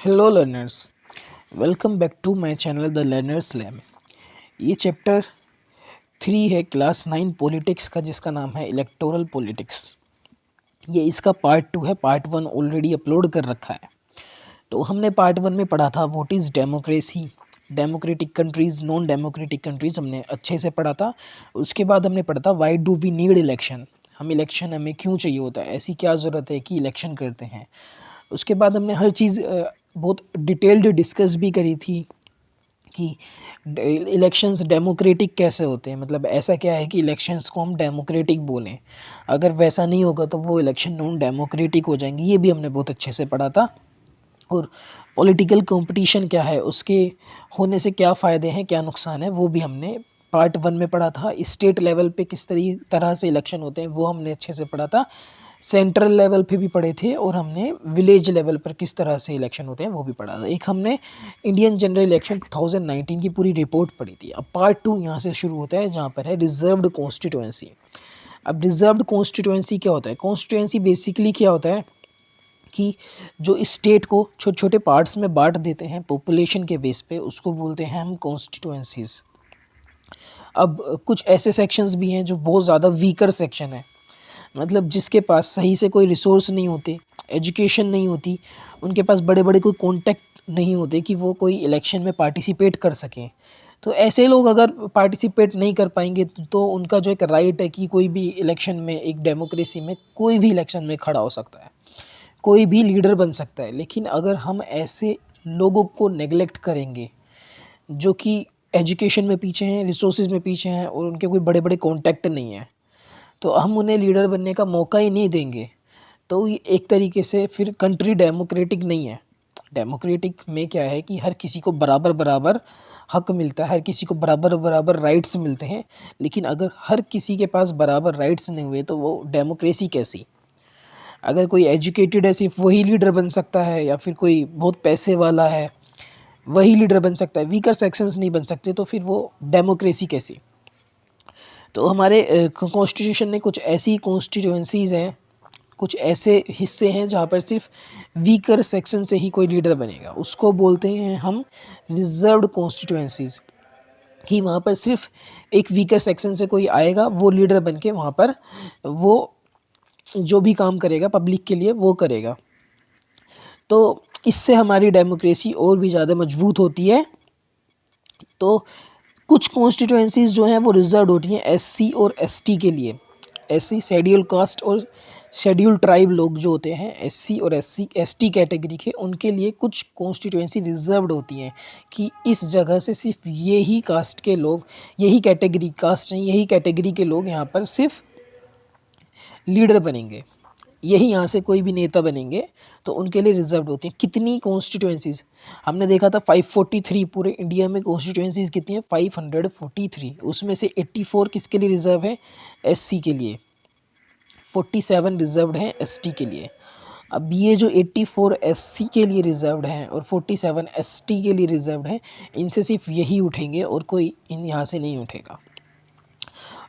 Hello learners, welcome back to my channel the learners lab. ये chapter 3 है class 9 politics का, जिसका नाम है इलेक्टोरल पॉलिटिक्स। ये इसका पार्ट 2 है। पार्ट 1 ऑलरेडी अपलोड कर रखा है। तो हमने पार्ट 1 में पढ़ा था what is democracy, democratic countries, non democratic countries, हमने अच्छे से पढ़ा था। उसके बाद हमने पढ़ा था why do we need election, हम इलेक्शन हमें क्यों चाहिए होता है, ऐसी क्या ज़रूरत है कि इलेक्शन करते हैं। उसके बाद हमने हर चीज़ बहुत डिटेल्ड डिस्कस भी करी थी कि इलेक्शंस डेमोक्रेटिक कैसे होते हैं, मतलब ऐसा क्या है कि इलेक्शंस को हम डेमोक्रेटिक बोलें, अगर वैसा नहीं होगा तो वो इलेक्शन नॉन डेमोक्रेटिक हो जाएंगे। ये भी हमने बहुत अच्छे से पढ़ा था। और पॉलिटिकल कंपटीशन क्या है, उसके होने से क्या फ़ायदे हैं क्या नुकसान है, वो भी हमने पार्ट 1 में पढ़ा था। स्टेट लेवल पे किस तरह से इलेक्शन होते हैं वो हमने अच्छे से पढ़ा था। सेंट्रल लेवल पे भी पढ़े थे और हमने विलेज लेवल पर किस तरह से इलेक्शन होते हैं वो भी पढ़ा था। एक हमने इंडियन जनरल इलेक्शन 2019 की पूरी रिपोर्ट पढ़ी थी। अब पार्ट 2 यहाँ से शुरू होता है, जहाँ पर है रिजर्व्ड कॉन्स्टिट्यूएंसी। अब रिजर्व्ड कॉन्स्टिट्यूएंसी क्या होता है? कॉन्स्टिट्यूएंसी बेसिकली क्या होता है कि जो स्टेट को छोटे छोटे पार्ट्स में बांट देते हैं पॉपुलेशन के बेस पे, उसको बोलते हैं हम कॉन्स्टिट्यूएंसीज। अब कुछ ऐसे सेक्शंस भी हैं जो बहुत ज़्यादा वीकर सेक्शन है, मतलब जिसके पास सही से कोई रिसोर्स नहीं होते, एजुकेशन नहीं होती, उनके पास बड़े बड़े कोई कॉन्टैक्ट नहीं होते कि वो कोई इलेक्शन में पार्टिसिपेट कर सकें। तो ऐसे लोग अगर पार्टिसिपेट नहीं कर पाएंगे तो उनका जो एक राइट है कि कोई भी इलेक्शन में, एक डेमोक्रेसी में कोई भी इलेक्शन में खड़ा हो सकता है, कोई भी लीडर बन सकता है। लेकिन अगर हम ऐसे लोगों को नेगलेक्ट करेंगे जो कि एजुकेशन में पीछे हैं, रिसोर्सेज में पीछे हैं और उनके कोई बड़े बड़े कॉन्टैक्ट नहीं है, तो हम उन्हें लीडर बनने का मौका ही नहीं देंगे, तो ये एक तरीके से फिर कंट्री डेमोक्रेटिक नहीं है। डेमोक्रेटिक में क्या है कि हर किसी को बराबर बराबर हक मिलता है, हर किसी को बराबर बराबर राइट्स मिलते हैं। लेकिन अगर हर किसी के पास बराबर राइट्स नहीं हुए तो वो डेमोक्रेसी कैसी? अगर कोई एजुकेटेड है सिर्फ वही लीडर बन सकता है, या फिर कोई बहुत पैसे वाला है वही लीडर बन सकता है, वीकर सेक्शंस नहीं बन सकते, तो फिर वो डेमोक्रेसी कैसी? तो हमारे कॉन्स्टिट्यूशन ने कुछ ऐसी कॉन्स्टिट्यूएंसीज़ हैं, कुछ ऐसे हिस्से हैं जहाँ पर सिर्फ वीकर सेक्शन से ही कोई लीडर बनेगा, उसको बोलते हैं हम रिजर्व्ड कॉन्स्टिट्यूएंसीज। कि वहाँ पर सिर्फ एक वीकर सेक्शन से कोई आएगा, वो लीडर बन के वहाँ पर वो जो भी काम करेगा पब्लिक के लिए वो करेगा। तो इससे हमारी डेमोक्रेसी और भी ज़्यादा मजबूत होती है। तो कुछ कॉन्स्टिट्यूएंसीज जो हैं वो रिजर्व होती हैं एससी और एसटी के लिए। एससी शेड्यूल कास्ट और शेड्यूल ट्राइब लोग जो होते हैं एससी और एसटी कैटेगरी के, उनके लिए कुछ कॉन्स्टिट्यूएंसी रिजर्व्ड होती हैं कि इस जगह से सिर्फ यही कास्ट के लोग, यही कैटेगरी, कास्ट नहीं यही कैटेगरी के लोग यहाँ पर सिर्फ लीडर बनेंगे, यही यहाँ से कोई भी नेता बनेंगे, तो उनके लिए रिजर्व्ड होती हैं। कितनी कॉन्स्टिट्यूएंसीज हमने देखा था? 543। पूरे इंडिया में कॉन्स्टिट्यूएंसीज कितनी है? 543। उसमें से 84 किसके लिए रिजर्व है? एससी के लिए। 47 रिजर्व्ड हैं एसटी के लिए। अब ये जो 84 एससी के लिए रिजर्व्ड हैं और 47 एसटी के लिए रिजर्व्ड हैं, इनसे सिर्फ यही उठेंगे और कोई इन यहाँ से नहीं उठेगा।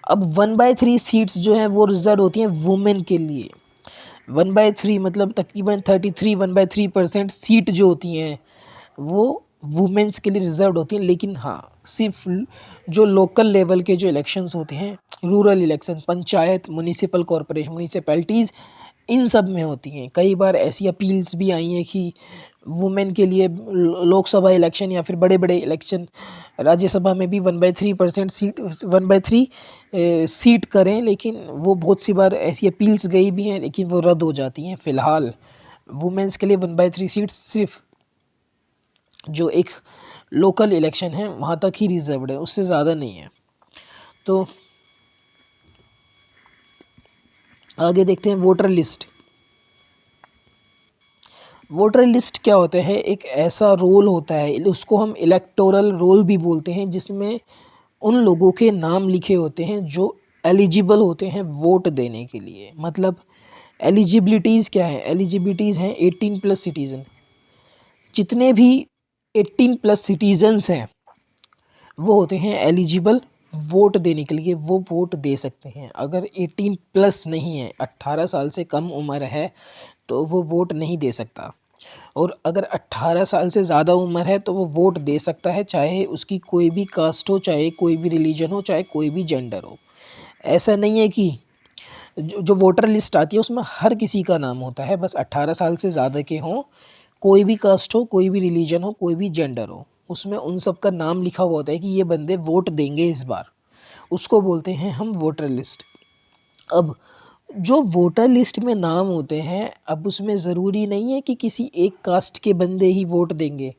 अब 1/3 सीट्स जो हैं वो रिजर्व होती हैं वुमेन के लिए। 1/3 मतलब तकरीबन 33, 1/3% सीट जो होती हैं वो वुमेंस के लिए रिजर्व होती हैं। लेकिन हाँ, सिर्फ जो लोकल लेवल के जो इलेक्शंस होते हैं, rural election, panchayat, municipal corporation, municipalities, इन सब में होती हैं। कई बार ऐसी अपील्स भी आई हैं कि वुमेन के लिए लोकसभा इलेक्शन या फिर बड़े बड़े इलेक्शन, राज्यसभा में भी 1/3% सीट, 1/3 सीट करें। लेकिन वो बहुत सी बार ऐसी अपील्स गई भी हैं, लेकिन वो रद्द हो जाती हैं। फ़िलहाल वुमेंस के लिए 1/3 सीट सिर्फ जो एक लोकल इलेक्शन है वहाँ तक ही रिजर्व्ड है, उससे ज़्यादा नहीं है। तो आगे देखते हैं वोटर लिस्ट। वोटर लिस्ट क्या होता है? एक ऐसा रोल होता है, उसको हम इलेक्टोरल रोल भी बोलते हैं, जिसमें उन लोगों के नाम लिखे होते हैं जो एलिजिबल होते हैं वोट देने के लिए। मतलब एलिजिबिलिटीज़ क्या है? एलिजिबिलिटीज़ हैं 18+ सिटीज़न। जितने भी 18+ सिटीजन्स हैं वो होते हैं एलिजिबल वोट देने के लिए, वो वोट दे सकते हैं। अगर 18+ नहीं है, 18 साल से कम उम्र है, तो वो वोट नहीं दे सकता। और अगर 18 साल से ज़्यादा उम्र है तो वो वोट दे सकता है, चाहे उसकी कोई भी कास्ट हो, चाहे कोई भी रिलीजन हो, चाहे कोई भी जेंडर हो। ऐसा नहीं है कि जो वोटर लिस्ट आती है उसमें हर किसी का नाम होता है, बस 18 साल से ज़्यादा के हों, कोई भी कास्ट हो, कोई भी रिलीजन हो, कोई भी जेंडर हो, उसमें उन सब का नाम लिखा हुआ होता है कि ये बंदे वोट देंगे इस बार। उसको बोलते हैं हम वोटर लिस्ट। अब जो वोटर लिस्ट में नाम होते हैं, अब उसमें ज़रूरी नहीं है कि किसी एक कास्ट के बंदे ही वोट देंगे,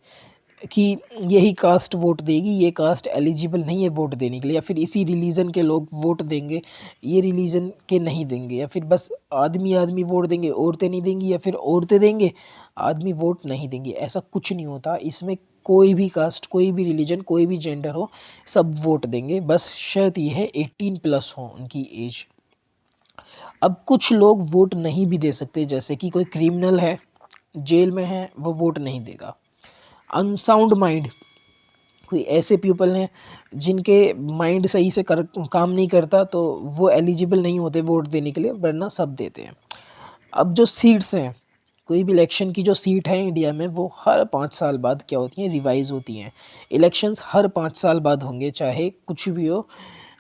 कि यही कास्ट वोट देगी, ये कास्ट एलिजिबल नहीं है वोट देने के लिए, या फिर इसी रिलीजन के लोग वोट देंगे, ये रिलीजन के नहीं देंगे, या फिर बस आदमी आदमी वोट देंगे, औरतें नहीं देंगी, या फिर औरतें देंगे, आदमी वोट नहीं देंगे। ऐसा कुछ नहीं होता इसमें। कोई भी कास्ट, कोई भी रिलीजन, कोई भी जेंडर हो, सब वोट देंगे, बस शर्त ये है 18+ हो उनकी एज। अब कुछ लोग वोट नहीं भी दे सकते, जैसे कि कोई क्रिमिनल है, जेल में है, वो वोट नहीं देगा। अनसाउंड माइंड, कोई ऐसे पीपल हैं जिनके माइंड सही से काम नहीं करता, तो वो एलिजिबल नहीं होते वोट देने के लिए, वरना सब देते हैं। अब जो सीट्स हैं, कोई भी इलेक्शन की जो सीट है इंडिया में, वो हर 5 साल बाद क्या होती हैं, रिवाइज़ होती हैं। इलेक्शंस हर 5 साल बाद होंगे, चाहे कुछ भी हो।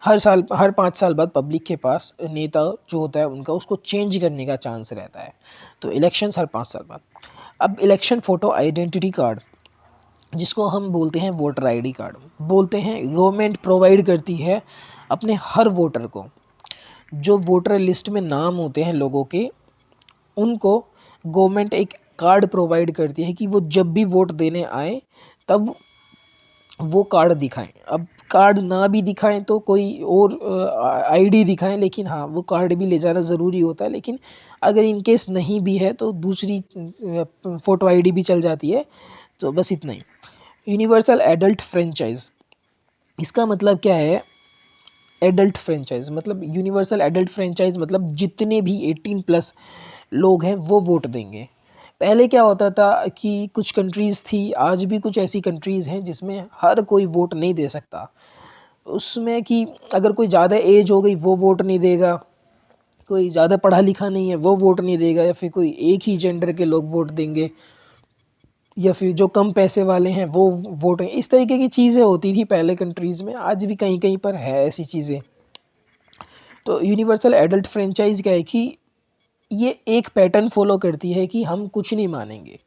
हर साल, हर 5 साल बाद पब्लिक के पास नेता जो होता है उनका, उसको चेंज करने का चांस रहता है। तो इलेक्शंस हर 5 साल बाद। अब इलेक्शन फ़ोटो आइडेंटिटी कार्ड, जिसको हम बोलते हैं वोटर आईडी कार्ड बोलते हैं, गवर्नमेंट प्रोवाइड करती है अपने हर वोटर को। जो वोटर लिस्ट में नाम होते हैं लोगों के, उनको गवर्नमेंट एक कार्ड प्रोवाइड करती है कि वो जब भी वोट देने आए तब वो कार्ड दिखाएं। अब कार्ड ना भी दिखाएं तो कोई और आईडी दिखाएं, लेकिन हाँ, वो कार्ड भी ले जाना ज़रूरी होता है। लेकिन अगर इन केस नहीं भी है तो दूसरी फ़ोटो आईडी भी चल जाती है। तो बस इतना ही। यूनिवर्सल एडल्ट फ्रेंचाइज, इसका मतलब क्या है? एडल्ट फ्रेंचाइज मतलब, यूनिवर्सल एडल्ट फ्रेंचाइज मतलब जितने भी 18+ लोग हैं वो वोट देंगे। पहले क्या होता था कि कुछ कंट्रीज़ थी, आज भी कुछ ऐसी कंट्रीज़ हैं जिसमें हर कोई वोट नहीं दे सकता। उसमें कि अगर कोई ज़्यादा एज हो गई वो वोट नहीं देगा, कोई ज़्यादा पढ़ा लिखा नहीं है वो वोट नहीं देगा, या फिर कोई एक ही जेंडर के लोग वोट देंगे, या फिर जो कम पैसे वाले हैं वो वोट। इस तरीके की चीज़ें होती थी पहले कंट्रीज़ में, आज भी कहीं कहीं पर है ऐसी चीज़ें। तो यूनिवर्सल एडल्ट फ्रेंचाइज क्या है कि ये एक पैटर्न फॉलो करती है कि हम कुछ नहीं मानेंगे,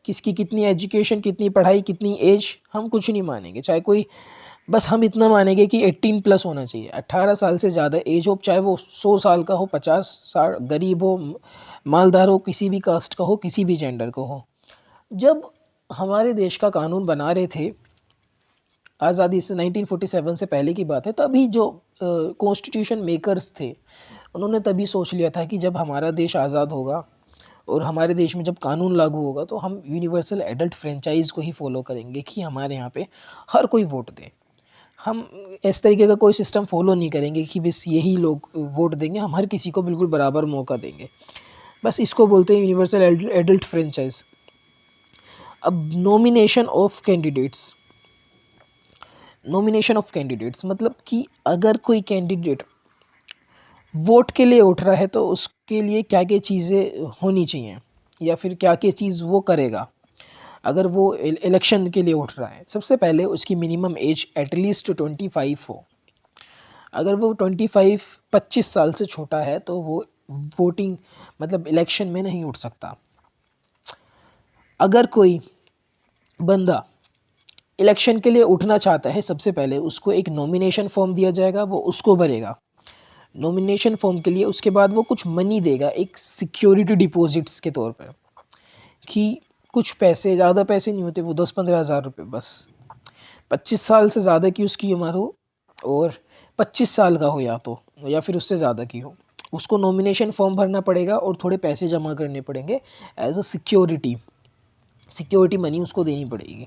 किसकी कितनी एजुकेशन, कितनी पढ़ाई, कितनी एज, हम कुछ नहीं मानेंगे। चाहे कोई, बस हम इतना मानेंगे कि 18+ होना चाहिए, 18 साल से ज़्यादा एज हो, चाहे वो 100 साल का हो, 50 साल, गरीब हो, मालदार हो, किसी भी कास्ट का हो, किसी भी जेंडर का हो। जब हमारे देश का कानून बना रहे थे, आज़ादी से 1947 से पहले की बात है, तभी जो कॉन्स्टिट्यूशन मेकर्स थे, उन्होंने तभी सोच लिया था कि जब हमारा देश आज़ाद होगा और हमारे देश में जब कानून लागू होगा तो हम यूनिवर्सल एडल्ट फ्रेंचाइज को ही फॉलो करेंगे, कि हमारे यहाँ पे हर कोई वोट दे। हम इस तरीके का कोई सिस्टम फॉलो नहीं करेंगे कि बस यही लोग वोट देंगे, हम हर किसी को बिल्कुल बराबर मौका देंगे। बस इसको बोलते हैं यूनिवर्सल एडल्ट फ्रेंचाइज। अब nomination of candidates, nomination of candidates मतलब कि अगर कोई कैंडिडेट वोट के लिए उठ रहा है तो उसके लिए क्या क्या चीज़ें होनी चाहिए, या फिर क्या क्या चीज़ वो करेगा अगर वो इलेक्शन के लिए उठ रहा है। सबसे पहले उसकी मिनिमम एज एटलीस्ट 25 हो। अगर वो 25 साल से छोटा है तो वो वोटिंग मतलब इलेक्शन में नहीं उठ सकता। अगर कोई बंदा इलेक्शन के लिए उठना चाहता है, सबसे पहले उसको एक नॉमिनेशन फॉर्म दिया जाएगा, वो उसको भरेगा नॉमिनेशन फॉर्म के लिए। उसके बाद वो कुछ मनी देगा एक सिक्योरिटी डिपॉजिट्स के तौर पर, कि कुछ पैसे, ज़्यादा पैसे नहीं होते, वो 10-15 हज़ार रुपये बस। 25 साल से ज़्यादा की उसकी उम्र हो और 25 साल का हो, या फिर उससे ज़्यादा की हो, उसको नॉमिनेशन फॉर्म भरना पड़ेगा और थोड़े पैसे जमा करने पड़ेंगे as a security. Security money उसको देनी पड़ेगी।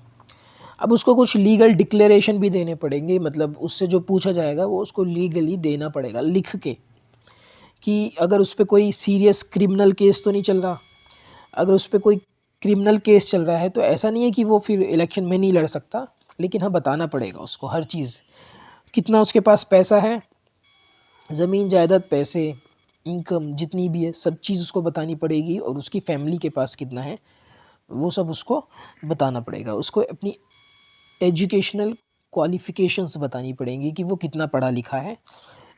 अब उसको कुछ लीगल डिक्लेरेशन भी देने पड़ेंगे, मतलब उससे जो पूछा जाएगा वो उसको लीगली देना पड़ेगा लिख के, कि अगर उस पर कोई सीरियस क्रिमिनल केस तो नहीं चल रहा। अगर उस पर कोई क्रिमिनल केस चल रहा है तो ऐसा नहीं है कि वो फिर इलेक्शन में नहीं लड़ सकता, लेकिन हाँ, बताना पड़ेगा उसको हर चीज़, कितना उसके पास पैसा है, ज़मीन जायदाद, पैसे, इनकम जितनी भी है, सब चीज़ उसको बतानी पड़ेगी, और उसकी फैमिली के पास कितना है वो सब उसको बताना पड़ेगा। उसको अपनी एजुकेशनल क्वालिफ़िकेशंस बतानी पड़ेंगी कि वो कितना पढ़ा लिखा है।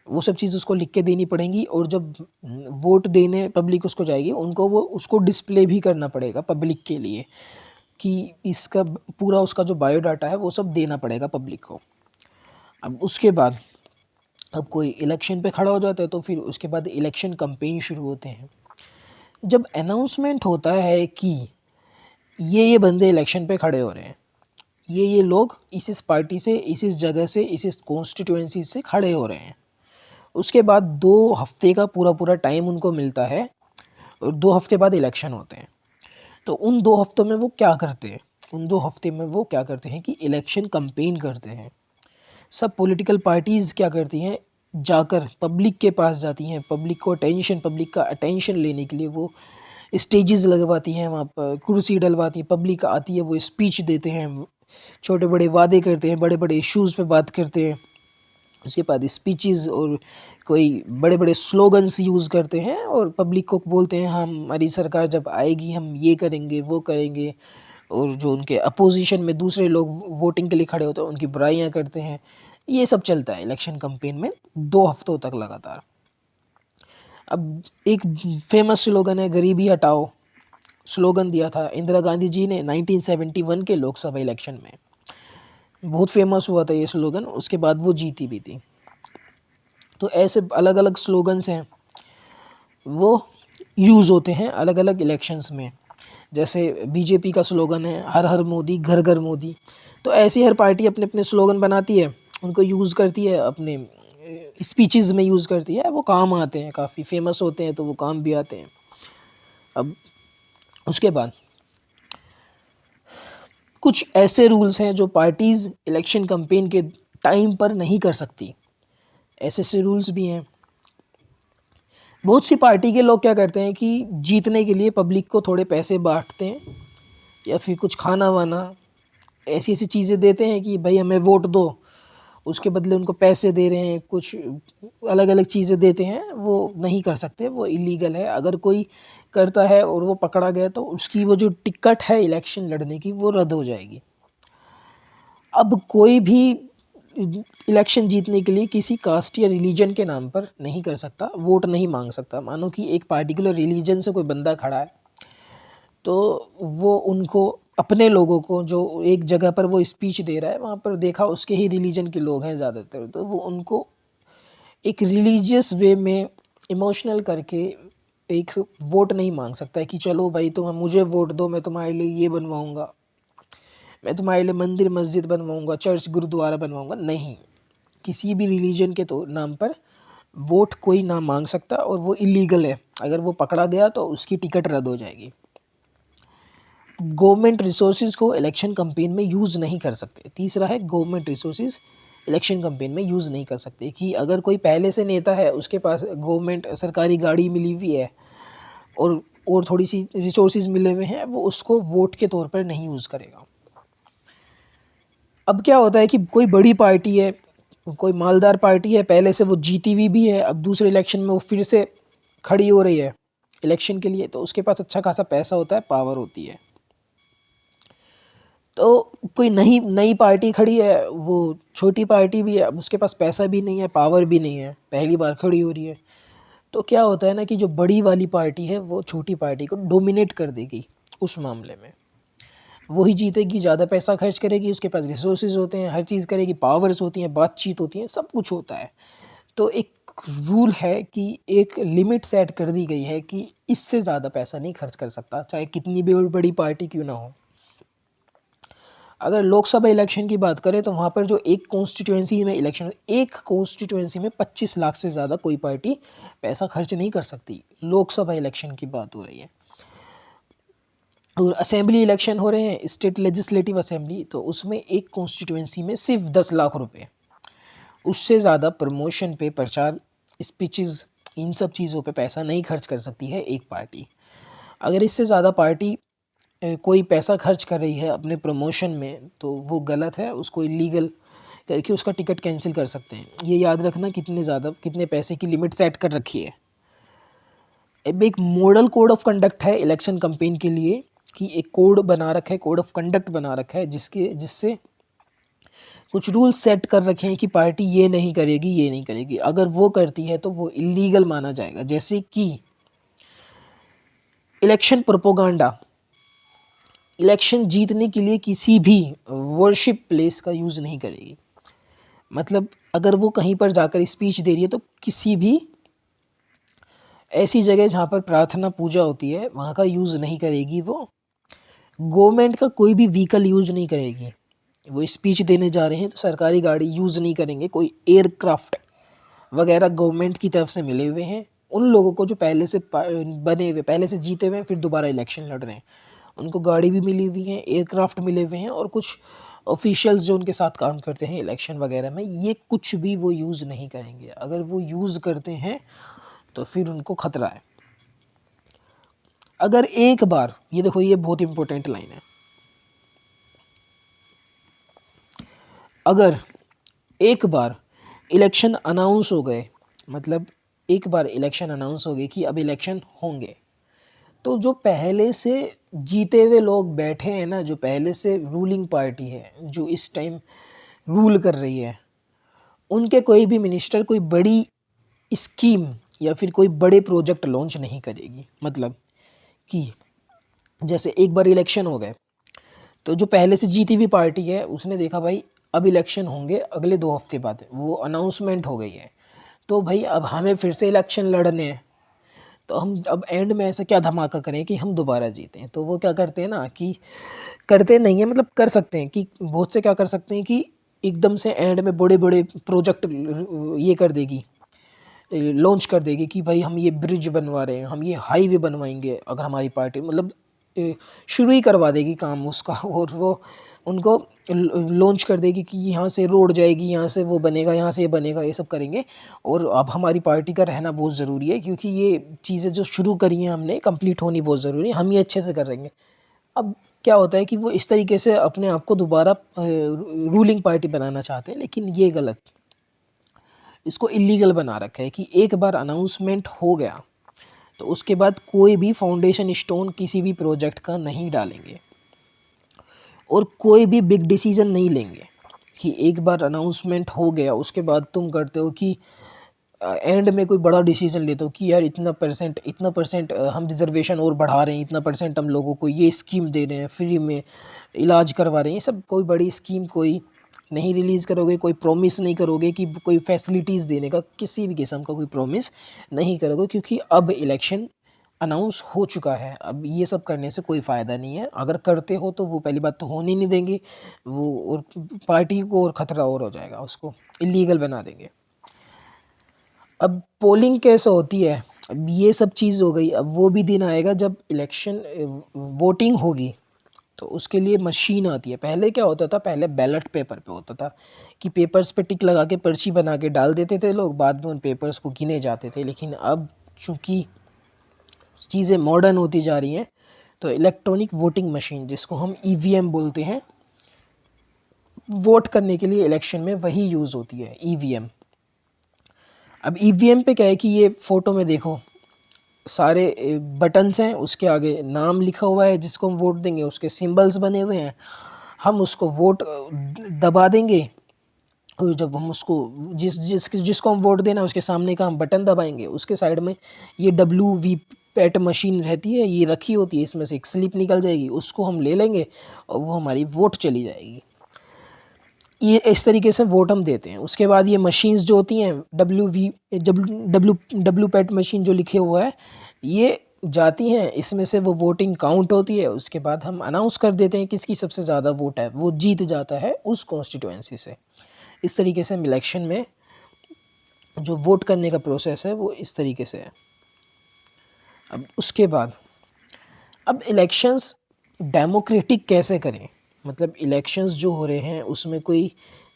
वो सब चीज़ उसको लिख के देनी पड़ेंगी, और जब वोट देने पब्लिक उसको जाएगी, उनको वो उसको डिस्प्ले भी करना पड़ेगा पब्लिक के लिए, कि इसका पूरा उसका जो बायोडाटा है वो सब देना पड़ेगा पब्लिक को। अब उसके बाद अब कोई इलेक्शन पे खड़ा हो जाता है तो फिर उसके बाद इलेक्शन कैंपेन शुरू होते हैं। जब अनाउंसमेंट होता है कि ये बंदे इलेक्शन पे खड़े हो रहे हैं, ये लोग इस पार्टी से, इस जगह से, इस कॉन्स्टिट्यूएंसी से खड़े हो रहे हैं, उसके बाद 2 हफ्ते का पूरा टाइम उनको मिलता है, और 2 हफ्ते बाद इलेक्शन होते हैं। तो उन 2 हफ्तों में वो क्या करते हैं? उन 2 हफ्ते में वो क्या करते हैं कि इलेक्शन कैंपेन करते हैं। सब पॉलिटिकल पार्टीज़ क्या करती हैं, जाकर पब्लिक के पास जाती हैं, पब्लिक का अटेंशन लेने के लिए वो स्टेजेस लगवाती हैं, वहाँ पर कुर्सी डलवाती हैं, पब्लिक आती है, वो स्पीच देते हैं, छोटे बड़े वादे करते हैं, बड़े बड़े इश्यूज़ पे बात करते हैं। उसके बाद स्पीचेस और कोई बड़े बड़े स्लोगन्स यूज़ करते हैं, और पब्लिक को बोलते हैं हमारी सरकार जब आएगी हम ये करेंगे वो करेंगे, और जो उनके अपोजिशन में दूसरे लोग वोटिंग के लिए खड़े होते हैं उनकी बुराइयां करते हैं। ये सब चलता है इलेक्शन कैंपेन में 2 हफ्तों तक लगातार। अब एक फेमस स्लोगन है गरीबी हटाओ, स्लोगन दिया था इंदिरा गांधी जी ने 1971 के लोकसभा इलेक्शन में। बहुत फेमस हुआ था ये स्लोगन, उसके बाद वो जीती भी थी। तो ऐसे अलग अलग स्लोगन्स हैं, वो यूज़ होते हैं अलग अलग इलेक्शंस में। जैसे बीजेपी का स्लोगन है हर हर मोदी घर घर मोदी। तो ऐसी हर पार्टी अपने अपने स्लोगन बनाती है, उनको यूज़ करती है, अपने स्पीचेस में यूज़ करती है, वो काम आते हैं, काफ़ी फेमस होते हैं तो वो काम भी आते हैं। अब उसके बाद कुछ ऐसे रूल्स हैं जो पार्टीज़ इलेक्शन कैंपेन के टाइम पर नहीं कर सकती। ऐसे ऐसे रूल्स भी हैं। बहुत सी पार्टी के लोग क्या करते हैं कि जीतने के लिए पब्लिक को थोड़े पैसे बांटते हैं, या फिर कुछ खाना वाना ऐसी ऐसी चीज़ें देते हैं कि भाई हमें वोट दो, उसके बदले उनको पैसे दे रहे हैं, कुछ अलग अलग चीज़ें देते हैं। वो नहीं कर सकते, वो इलीगल है। अगर कोई करता है और वो पकड़ा गया तो उसकी वो जो टिकट है इलेक्शन लड़ने की वो रद्द हो जाएगी। अब कोई भी इलेक्शन जीतने के लिए किसी कास्ट या रिलीजन के नाम पर नहीं कर सकता, वोट नहीं मांग सकता। मानो कि एक पार्टिकुलर रिलीजन से कोई बंदा खड़ा है, तो वो उनको अपने लोगों को जो एक जगह पर वो स्पीच दे रहा है वहाँ पर देखा उसके ही रिलीजन के लोग हैं ज़्यादातर, तो वो उनको एक रिलीजियस वे में इमोशनल करके एक वोट नहीं मांग सकता है कि चलो भाई तुम मुझे वोट दो, मैं तुम्हारे लिए ये बनवाऊँगा, मैं तुम्हारे लिए मंदिर मस्जिद बनवाऊँगा, चर्च गुरुद्वारा बनवाऊँगा। नहीं, किसी भी रिलीजन के तो नाम पर वोट कोई ना मांग सकता, और वो इलीगल है। अगर वो पकड़ा गया तो उसकी टिकट रद्द हो जाएगी। गवर्नमेंट रिसोर्सेज को इलेक्शन कैंपेन में यूज़ नहीं कर सकते। तीसरा है गवर्नमेंट रिसोर्सेज इलेक्शन कैंपेन में यूज़ नहीं कर सकते, कि अगर कोई पहले से नेता है उसके पास गवर्नमेंट सरकारी गाड़ी मिली हुई है, और थोड़ी सी रिसोर्सेज मिले हुए हैं, वो उसको वोट के तौर पर नहीं यूज़ करेगा। अब क्या होता है कि कोई बड़ी पार्टी है, कोई मालदार पार्टी है, पहले से वो जीती हुई भी है, अब दूसरे इलेक्शन में वो फिर से खड़ी हो रही है इलेक्शन के लिए, तो उसके पास अच्छा खासा पैसा होता है, पावर होती है। तो कोई नई नई पार्टी खड़ी है, वो छोटी पार्टी भी है, अब उसके पास पैसा भी नहीं है, पावर भी नहीं है, पहली बार खड़ी हो रही है। तो क्या होता है ना कि जो बड़ी वाली पार्टी है वो छोटी पार्टी को डोमिनेट कर देगी। उस मामले में वही जीतेगी, ज़्यादा पैसा खर्च करेगी, उसके पास रिसोर्सेज होते हैं, हर चीज़ करेगी, पावर्स होती हैं, बातचीत होती है, सब कुछ होता है। तो एक रूल है कि एक लिमिट सेट कर दी गई है कि इससे ज़्यादा पैसा नहीं खर्च कर सकता, चाहे कितनी भी बड़ी पार्टी क्यों ना हो। अगर लोकसभा इलेक्शन की बात करें तो वहाँ पर जो एक कॉन्स्टिट्यूएंसी में इलेक्शन, एक कॉन्स्टिट्यूएंसी में 25 लाख से ज़्यादा कोई पार्टी पैसा खर्च नहीं कर सकती। लोकसभा इलेक्शन की बात हो रही है। और असेंबली इलेक्शन हो रहे हैं, स्टेट लेजिस्लेटिव असेंबली, तो उसमें एक कॉन्स्टिट्यूएंसी में सिर्फ 10 लाख रुपए, उससे ज़्यादा प्रमोशन पे, प्रचार, स्पीचेस, इन सब चीज़ों पे पैसा नहीं खर्च कर सकती है एक पार्टी। अगर इससे ज़्यादा पार्टी कोई पैसा खर्च कर रही है अपने प्रमोशन में तो वो गलत है, उसको इलीगल करके उसका टिकट कैंसिल कर सकते हैं। ये याद रखना कितने पैसे की लिमिट सेट कर रखी है। अब एक मॉडल कोड ऑफ कंडक्ट है इलेक्शन कैंपेन के लिए, कि एक कोड बना रखा है, कोड ऑफ कंडक्ट बना रखा है, जिससे कुछ रूल सेट कर रखे हैं कि पार्टी ये नहीं करेगी, ये नहीं करेगी। अगर वो करती है तो वो इलीगल माना जाएगा। जैसे कि इलेक्शन प्रोपोगंडा, इलेक्शन जीतने के लिए किसी भी वर्शिप प्लेस का यूज़ नहीं करेगी। मतलब अगर वो कहीं पर जाकर स्पीच दे रही है तो किसी भी ऐसी जगह जहाँ पर प्रार्थना पूजा होती है वहाँ का यूज़ नहीं करेगी। वो गवर्नमेंट का कोई भी व्हीकल यूज़ नहीं करेगी। वो स्पीच देने जा रहे हैं तो सरकारी गाड़ी यूज़ नहीं करेंगे। कोई एयरक्राफ्ट वगैरह गवर्नमेंट की तरफ से मिले हुए हैं उन लोगों को जो पहले से बने हुए, पहले से जीते हुए हैं, फिर दोबारा इलेक्शन लड़ रहे हैं, उनको गाड़ी भी मिली हुई है, एयरक्राफ्ट मिले हुए हैं, और कुछ ऑफिशियल्स जो उनके साथ काम करते हैं इलेक्शन वगैरह में, ये कुछ भी वो यूज़ नहीं करेंगे। अगर वो यूज़ करते हैं तो फिर उनको खतरा है। अगर एक बार, ये देखो ये बहुत इंपॉर्टेंट लाइन है, अगर एक बार इलेक्शन अनाउंस हो गए, मतलब एक बार इलेक्शन अनाउंस हो गए कि अब इलेक्शन होंगे, तो जो पहले से जीते हुए लोग बैठे हैं ना, जो पहले से रूलिंग पार्टी है, जो इस टाइम रूल कर रही है, उनके कोई भी मिनिस्टर कोई बड़ी स्कीम या फिर कोई बड़े प्रोजेक्ट लॉन्च नहीं करेगी। मतलब कि जैसे एक बार इलेक्शन हो गए तो जो पहले से जीती हुई पार्टी है उसने देखा भाई अब इलेक्शन होंगे अगले 2 हफ्ते बाद, वो अनाउंसमेंट हो गई है, तो भाई अब हमें फिर से इलेक्शन लड़ने हैं, तो हम अब एंड में ऐसा क्या धमाका करें कि हम दोबारा जीतें। तो वो क्या करते हैं ना, कि करते नहीं है, मतलब कर सकते हैं कि बहुत से क्या कर सकते हैं कि एकदम से एंड में बड़े बड़े प्रोजेक्ट ये कर देगी, लॉन्च कर देगी कि भाई हम ये ब्रिज बनवा रहे हैं, हम ये हाईवे बनवाएंगे, अगर हमारी पार्टी मतलब शुरू ही करवा देगी काम उसका, और वो उनको लॉन्च कर देगी कि यहाँ से रोड जाएगी, यहाँ से वो बनेगा, यहाँ से ये बनेगा, ये सब करेंगे। और अब हमारी पार्टी का रहना बहुत ज़रूरी है क्योंकि ये चीज़ें जो शुरू करी हैं हमने कंप्लीट होनी बहुत ज़रूरी है, हम ये अच्छे से करेंगे। अब क्या होता है कि वो इस तरीके से अपने आप को दोबारा रूलिंग पार्टी बनाना चाहते हैं, लेकिन ये गलत, इसको इलीगल बना रखा है कि एक बार अनाउंसमेंट हो गया तो उसके बाद कोई भी फाउंडेशन स्टोन किसी भी प्रोजेक्ट का नहीं डालेंगे और कोई भी बिग डिसीजन नहीं लेंगे। कि एक बार अनाउंसमेंट हो गया उसके बाद तुम करते हो कि एंड में कोई बड़ा डिसीजन लेते हो कि यार इतना परसेंट हम रिजर्वेशन और बढ़ा रहे हैं, इतना परसेंट हम लोगों को ये स्कीम दे रहे हैं, फ्री में इलाज करवा रहे हैं, ये सब कोई बड़ी स्कीम कोई नहीं रिलीज़ करोगे, कोई प्रॉमिस नहीं करोगे कि कोई फैसिलिटीज़ देने का, किसी भी किस्म का कोई प्रॉमिस नहीं करोगे, क्योंकि अब इलेक्शन अनाउंस हो चुका है। अब ये सब करने से कोई फ़ायदा नहीं है। अगर करते हो तो वो पहली बात तो होने नहीं देंगे वो, और पार्टी को और ख़तरा और हो जाएगा, उसको इलीगल बना देंगे। अब पोलिंग कैसे होती है, अब ये सब चीज़ हो गई। अब वो भी दिन आएगा जब इलेक्शन वोटिंग होगी, तो उसके लिए मशीन आती है। पहले क्या होता था, पहले बैलेट पेपर पे होता था कि पेपर्स पे टिक लगा के पर्ची बना के डाल देते थे लोग, बाद में उन पेपर्स को गिने जाते थे। लेकिन अब चूँकि चीज़ें मॉडर्न होती जा रही हैं, तो इलेक्ट्रॉनिक वोटिंग मशीन, जिसको हम ईवीएम बोलते हैं, वोट करने के लिए इलेक्शन में वही यूज़ होती है, ईवीएम। अब ईवीएम पे क्या है कि ये फ़ोटो में देखो सारे बटन्स हैं, उसके आगे नाम लिखा हुआ है जिसको हम वोट देंगे, उसके सिंबल्स बने हुए हैं, हम उसको वोट दबा देंगे। और जब हम उसको जिसको हम वोट देना है उसके सामने का हम बटन दबाएंगे, उसके साइड में ये WV पैट मशीन रहती है, ये रखी होती है, इसमें से एक स्लिप निकल जाएगी, उसको हम ले लेंगे और वो हमारी वोट चली जाएगी। ये इस तरीके से वोट हम देते हैं। उसके बाद ये मशीन्स जो होती हैं, डब्ल्यू पैट मशीन जो लिखे हुआ है, ये जाती हैं, इसमें से वो वोटिंग काउंट होती है। उसके बाद हम अनाउंस कर देते हैं किसकी सबसे ज़्यादा वोट है, वो जीत जाता है उस कॉन्स्टिट्यूएंसी से। इस तरीके से हम इलेक्शन में जो वोट करने का प्रोसेस है वो इस तरीके से है। अब उसके बाद, अब इलेक्शंस डेमोक्रेटिक कैसे करें, मतलब इलेक्शंस जो हो रहे हैं उसमें कोई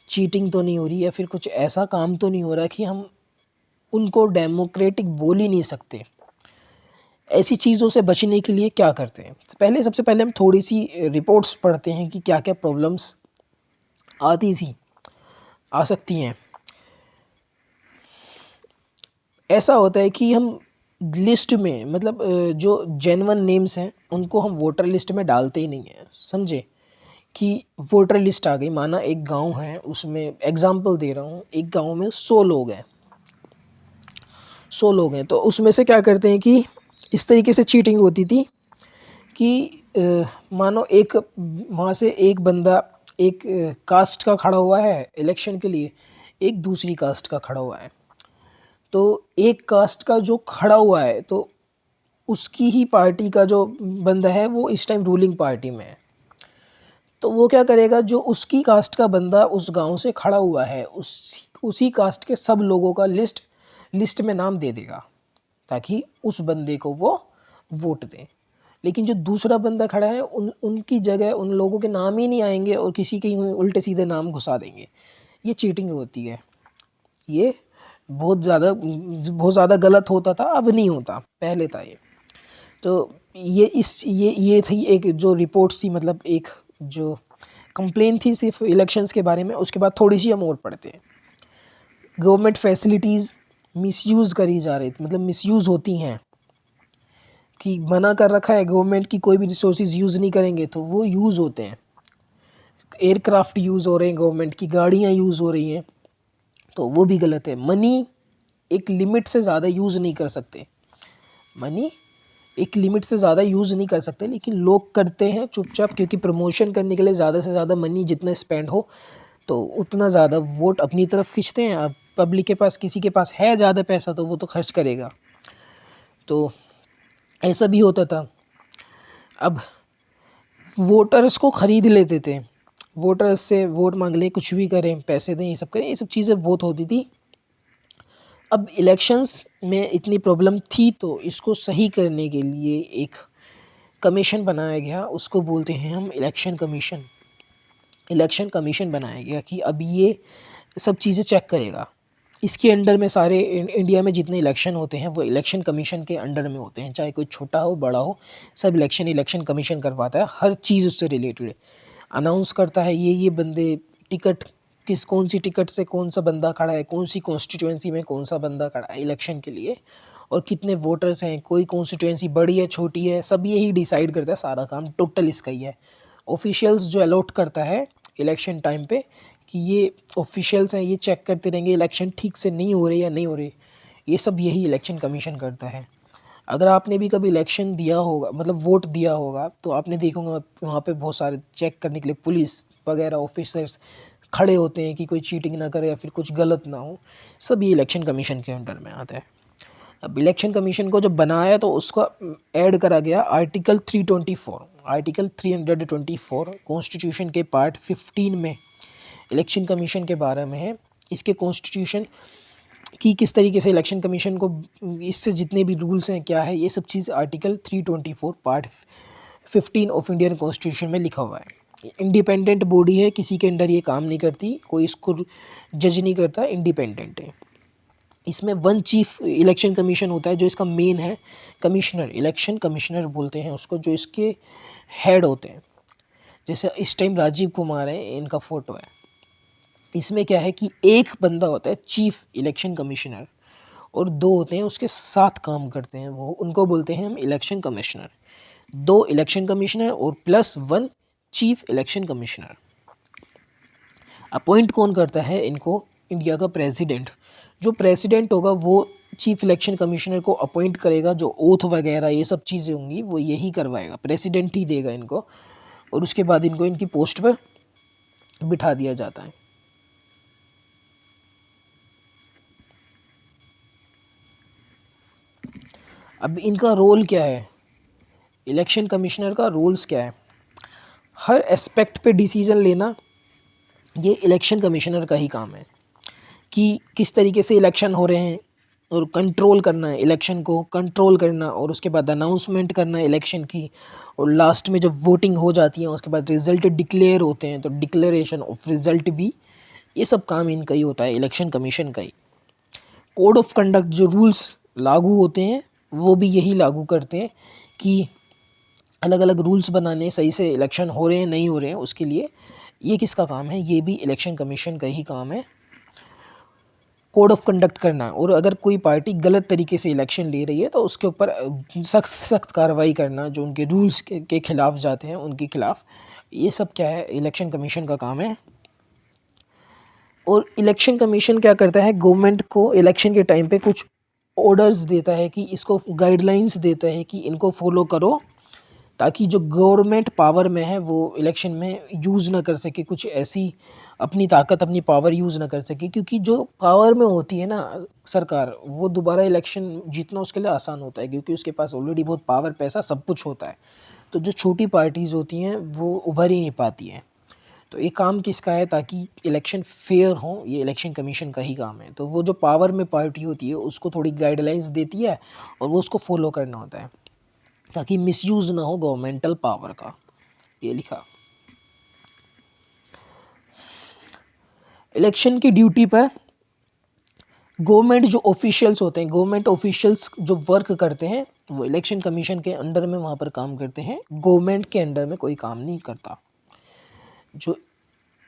चीटिंग तो नहीं हो रही, या फिर कुछ ऐसा काम तो नहीं हो रहा कि हम उनको डेमोक्रेटिक बोल ही नहीं सकते। ऐसी चीज़ों से बचने के लिए क्या करते हैं, सबसे पहले हम थोड़ी सी रिपोर्ट्स पढ़ते हैं कि क्या क्या प्रॉब्लम्स आ सकती हैं। ऐसा होता है कि हम लिस्ट में मतलब जो जेन्युइन नेम्स हैं उनको हम वोटर लिस्ट में डालते ही नहीं हैं, समझे। कि वोटर लिस्ट आ गई, माना एक गांव है, उसमें एग्जांपल दे रहा हूँ, एक गांव में 100 लोग हैं, 100 लोग हैं, तो उसमें से क्या करते हैं कि इस तरीके से चीटिंग होती थी कि मानो एक वहाँ से एक बंदा एक कास्ट का खड़ा हुआ है इलेक्शन के लिए, एक दूसरी कास्ट का खड़ा हुआ है, तो एक कास्ट का जो खड़ा हुआ है तो उसकी ही पार्टी का जो बंदा है वो इस टाइम रूलिंग पार्टी में है, तो वो क्या करेगा, जो उसकी कास्ट का बंदा उस गांव से खड़ा हुआ है उसी कास्ट के सब लोगों का लिस्ट में नाम दे देगा ताकि उस बंदे को वो वोट दें। लेकिन जो दूसरा बंदा खड़ा है उनकी जगह उन लोगों के नाम ही नहीं आएंगे और किसी के उल्टे सीधे नाम घुसा देंगे। ये चीटिंग होती है, ये बहुत ज़्यादा गलत होता था, अब नहीं होता, पहले था ये। तो ये थी एक जो रिपोर्ट्स थी, मतलब एक जो कंप्लेन थी सिर्फ इलेक्शंस के बारे में। उसके बाद थोड़ी सी हम और पढ़ते हैं। गवर्नमेंट फैसिलिटीज़ मिसयूज़ करी जा रही थी, मतलब मिसयूज़ होती हैं, कि मना कर रखा है गवर्नमेंट की कोई भी रिसोर्सेज यूज़ नहीं करेंगे तो वो यूज़ होते हैं। एयरक्राफ्ट यूज़ हो रहे हैं, गवर्नमेंट की गाड़ियाँ यूज़ हो रही हैं, तो वो भी गलत है। मनी एक लिमिट से ज़्यादा यूज़ नहीं कर सकते, मनी एक लिमिट से ज़्यादा यूज़ नहीं कर सकते, लेकिन लोग करते हैं चुपचाप, क्योंकि प्रमोशन करने के लिए ज़्यादा से ज़्यादा मनी जितना स्पेंड हो तो उतना ज़्यादा वोट अपनी तरफ खींचते हैं। अब पब्लिक के पास, किसी के पास है ज़्यादा पैसा तो वो तो खर्च करेगा, तो ऐसा भी होता था। अब वोटर्स को ख़रीद लेते थे, वोटर्स से वोट मांग लें, कुछ भी करें, पैसे दें, ये सब करें, ये सब चीज़ें बहुत होती थी। अब इलेक्शंस में इतनी प्रॉब्लम थी तो इसको सही करने के लिए एक कमीशन बनाया गया, उसको बोलते हैं हम इलेक्शन कमीशन। इलेक्शन कमीशन बनाया गया कि अब ये सब चीज़ें चेक करेगा। इसके अंडर में सारे इंडिया में जितने इलेक्शन होते हैं वो इलेक्शन कमीशन के अंडर में होते हैं, चाहे कोई छोटा हो बड़ा हो, सब इलेक्शन कमीशन करवाता है, हर चीज़ उससे रिलेटेड अनाउंस करता है। ये बंदे टिकट कौन सी टिकट से कौन सा बंदा खड़ा है, कौन सी कॉन्स्टिट्यूएंसी में कौन सा बंदा खड़ा है इलेक्शन के लिए, और कितने वोटर्स हैं, कोई कॉन्स्टिट्यूएंसी बड़ी है छोटी है, सब यही डिसाइड करता है, सारा काम टोटल इसका ही है। ऑफिशियल्स जो अलॉट करता है इलेक्शन टाइम पे, कि ये ऑफिशियल्स हैं, ये चेक करते रहेंगे इलेक्शन ठीक से नहीं हो रही या नहीं हो रही, ये सब यही इलेक्शन कमीशन करता है। अगर आपने भी कभी इलेक्शन दिया होगा, मतलब वोट दिया होगा, तो आपने देखोगे वहाँ पे बहुत सारे चेक करने के लिए पुलिस वगैरह ऑफिसर्स खड़े होते हैं कि कोई चीटिंग ना करे या फिर कुछ गलत ना हो, सब ये इलेक्शन कमीशन के अंडर में आता है। अब इलेक्शन कमीशन को जब बनाया तो उसका ऐड करा गया आर्टिकल 324, आर्टिकल 324 कॉन्स्टिट्यूशन के पार्ट 15 में इलेक्शन कमीशन के बारे में है। इसके कॉन्स्टिट्यूशन कि किस तरीके से इलेक्शन कमीशन को, इससे जितने भी रूल्स हैं क्या है, ये सब चीज़ article 324 part 15 of Indian constitution में लिखा हुआ है। इंडिपेंडेंट बॉडी है, किसी के अंडर ये काम नहीं करती, कोई इसको जज नहीं करता, इंडिपेंडेंट है। इसमें वन चीफ इलेक्शन कमीशन होता है जो इसका मेन है, कमिश्नर, इलेक्शन कमिश्नर बोलते हैं उसको, जो इसके हेड होते हैं। जैसे इस टाइम राजीव कुमार है, इनका फ़ोटो है। इसमें क्या है कि एक बंदा होता है चीफ इलेक्शन कमिश्नर और दो होते हैं उसके साथ काम करते हैं, वो उनको बोलते हैं हम इलेक्शन कमिश्नर। दो इलेक्शन कमिश्नर और plus one chief election commissioner. Appoint कौन करता है इनको? इंडिया का प्रेसिडेंट। जो प्रेसिडेंट होगा वो चीफ इलेक्शन कमिश्नर को अपॉइंट करेगा, जो ओथ वगैरह ये सब चीज़ें होंगी वो यही करवाएगा, प्रेसिडेंट ही देगा इनको, और उसके बाद इनको इनकी पोस्ट पर बिठा दिया जाता है। अब इनका रोल क्या है, इलेक्शन कमिश्नर का रूल्स क्या है? हर एस्पेक्ट पे डिसीज़न लेना ये इलेक्शन कमिश्नर का ही काम है, कि किस तरीके से इलेक्शन हो रहे हैं और कंट्रोल करना है, इलेक्शन को कंट्रोल करना, और उसके बाद अनाउंसमेंट करना है इलेक्शन की, और लास्ट में जब वोटिंग हो जाती है उसके बाद रिज़ल्ट डिक्लेयर होते हैं तो डिक्लेरेशन ऑफ रिज़ल्ट भी, ये सब काम इनका ही होता है, इलेक्शन कमीशन का ही। कोड ऑफ कंडक्ट जो रूल्स लागू होते हैं वो भी यही लागू करते हैं, कि अलग अलग रूल्स बनाने, सही से इलेक्शन हो रहे हैं नहीं हो रहे हैं उसके लिए, ये किसका काम है? ये भी इलेक्शन कमीशन का ही काम है। कोड ऑफ कंडक्ट करना, और अगर कोई पार्टी गलत तरीके से इलेक्शन ले रही है तो उसके ऊपर सख्त सख्त कार्रवाई करना, जो उनके रूल्स के खिलाफ जाते हैं उनके खिलाफ। ये सब क्या है, इलेक्शन कमीशन का काम है। और इलेक्शन कमीशन क्या करता है, गवर्नमेंट को इलेक्शन के टाइम पे कुछ ऑर्डर्स देता है, कि इसको गाइडलाइंस देता है कि इनको फॉलो करो, ताकि जो गवर्नमेंट पावर में है वो इलेक्शन में यूज़ ना कर सके, कुछ ऐसी अपनी ताकत अपनी पावर यूज़ ना कर सके। क्योंकि जो पावर में होती है ना सरकार, वो दोबारा इलेक्शन जीतना उसके लिए आसान होता है, क्योंकि उसके पास ऑलरेडी बहुत पावर पैसा सब कुछ होता है। तो जो छोटी पार्टीज़ होती हैं वो उभर ही नहीं पाती हैं। तो ये काम किसका है, ताकि इलेक्शन फेयर हो, ये इलेक्शन कमीशन का ही काम है। तो वो जो पावर में पार्टी होती है उसको थोड़ी गाइडलाइंस देती है, और वो उसको फॉलो करना होता है, ताकि मिसयूज़ ना हो गवर्नमेंटल पावर का। ये लिखा। इलेक्शन की ड्यूटी पर गवर्नमेंट जो ऑफिशियल्स होते हैं, गवर्नमेंट ऑफिशियल्स जो वर्क करते हैं वो इलेक्शन कमीशन के अंडर में वहाँ पर काम करते हैं, गवर्नमेंट के अंडर में कोई काम नहीं करता। जो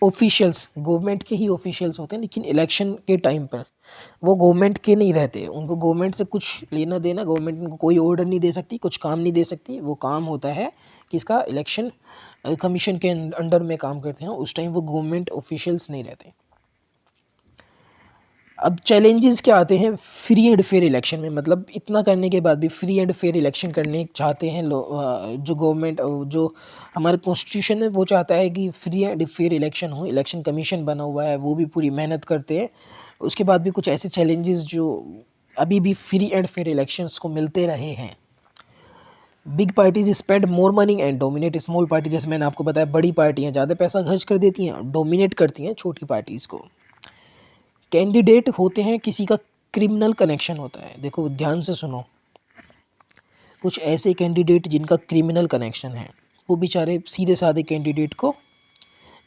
ऑफिशियल्स गवर्नमेंट के ही ऑफिशियल्स होते हैं, लेकिन इलेक्शन के टाइम पर वो गवर्नमेंट के नहीं रहते, उनको गवर्नमेंट से कुछ लेना देना, गवर्नमेंट उनको कोई ऑर्डर नहीं दे सकती, कुछ काम नहीं दे सकती। वो काम होता है किसका, इलेक्शन कमीशन के अंडर में काम करते हैं, उस टाइम वो गवर्नमेंट ऑफिशियल्स नहीं रहते। अब चैलेंजेस क्या आते हैं फ्री एंड फेयर इलेक्शन में, मतलब इतना करने के बाद भी फ्री एंड फेयर इलेक्शन करने चाहते हैं जो गवर्नमेंट, जो हमारे कॉन्स्टिट्यूशन है वो चाहता है कि फ्री एंड फेयर इलेक्शन हो, इलेक्शन कमीशन बना हुआ है वो भी पूरी मेहनत करते हैं। उसके बाद भी कुछ ऐसे चैलेंजेस जो अभी भी फ्री एंड फेयर इलेक्शंस को मिलते रहे हैं। Big parties spend more money and dominate small party, जैसे मैंने आपको बताया बड़ी पार्टियाँ ज़्यादा पैसा खर्च कर देती हैं, डोमिनेट करती हैं छोटी पार्टीज़ को। कैंडिडेट होते हैं किसी का क्रिमिनल कनेक्शन होता है, देखो ध्यान से सुनो, कुछ ऐसे कैंडिडेट जिनका क्रिमिनल कनेक्शन है वो बेचारे सीधे साधे कैंडिडेट को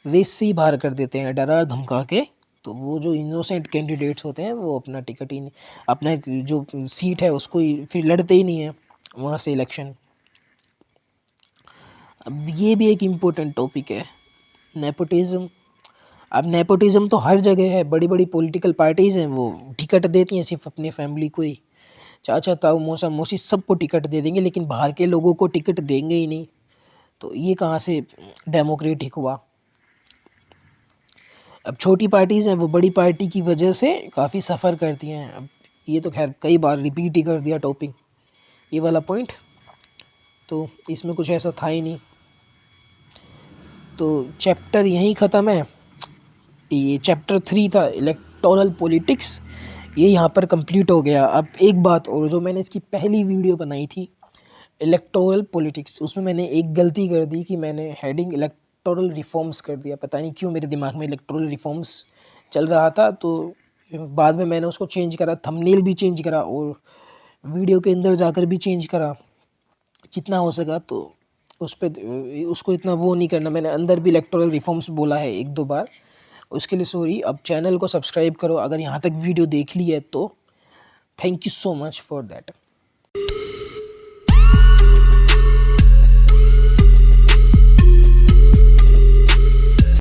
रेस से ही बाहर कर देते हैं डरा धमका के। तो वो जो इनोसेंट कैंडिडेट्स होते हैं वो अपना टिकट ही नहीं, अपना जो सीट है उसको ही फिर लड़ते ही नहीं है वहाँ से इलेक्शन। अब ये भी एक इम्पोर्टेंट टॉपिक है, नेपोटिज्म। अब नेपोटिज्म तो हर जगह है, बड़ी बड़ी पॉलिटिकल पार्टीज़ हैं वो टिकट देती हैं सिर्फ अपनी फैमिली को ही, चाचा ताऊ मौसा मौसी सबको टिकट दे देंगे, लेकिन बाहर के लोगों को टिकट देंगे ही नहीं। तो ये कहाँ से डेमोक्रेटिक हुआ। अब छोटी पार्टीज़ हैं वो बड़ी पार्टी की वजह से काफ़ी सफ़र करती हैं। अब ये तो खैर कई बार रिपीट ही कर दिया टॉपिक, ये वाला पॉइंट, तो इसमें कुछ ऐसा था ही नहीं। तो चैप्टर यहीं ख़त्म है। ये चैप्टर 3 था इलेक्टोरल पॉलिटिक्स, ये यहाँ पर कंप्लीट हो गया। अब एक बात और, जो मैंने इसकी पहली वीडियो बनाई थी इलेक्टोरल पॉलिटिक्स, उसमें मैंने एक गलती कर दी कि मैंने हेडिंग इलेक्टोरल रिफॉर्म्स कर दिया। पता नहीं क्यों मेरे दिमाग में इलेक्टोरल रिफॉर्म्स चल रहा था, तो बाद में मैंने उसको चेंज करा, थंबनेल भी चेंज करा और वीडियो के अंदर जाकर भी चेंज करा जितना हो सका। तो उस पर उसको इतना वो नहीं करना, मैंने अंदर भी इलेक्टोरल रिफॉर्म्स बोला है एक दो बार, उसके लिए सॉरी। अब चैनल को सब्सक्राइब करो अगर यहाँ तक वीडियो देख ली है तो। Thank you so much for that.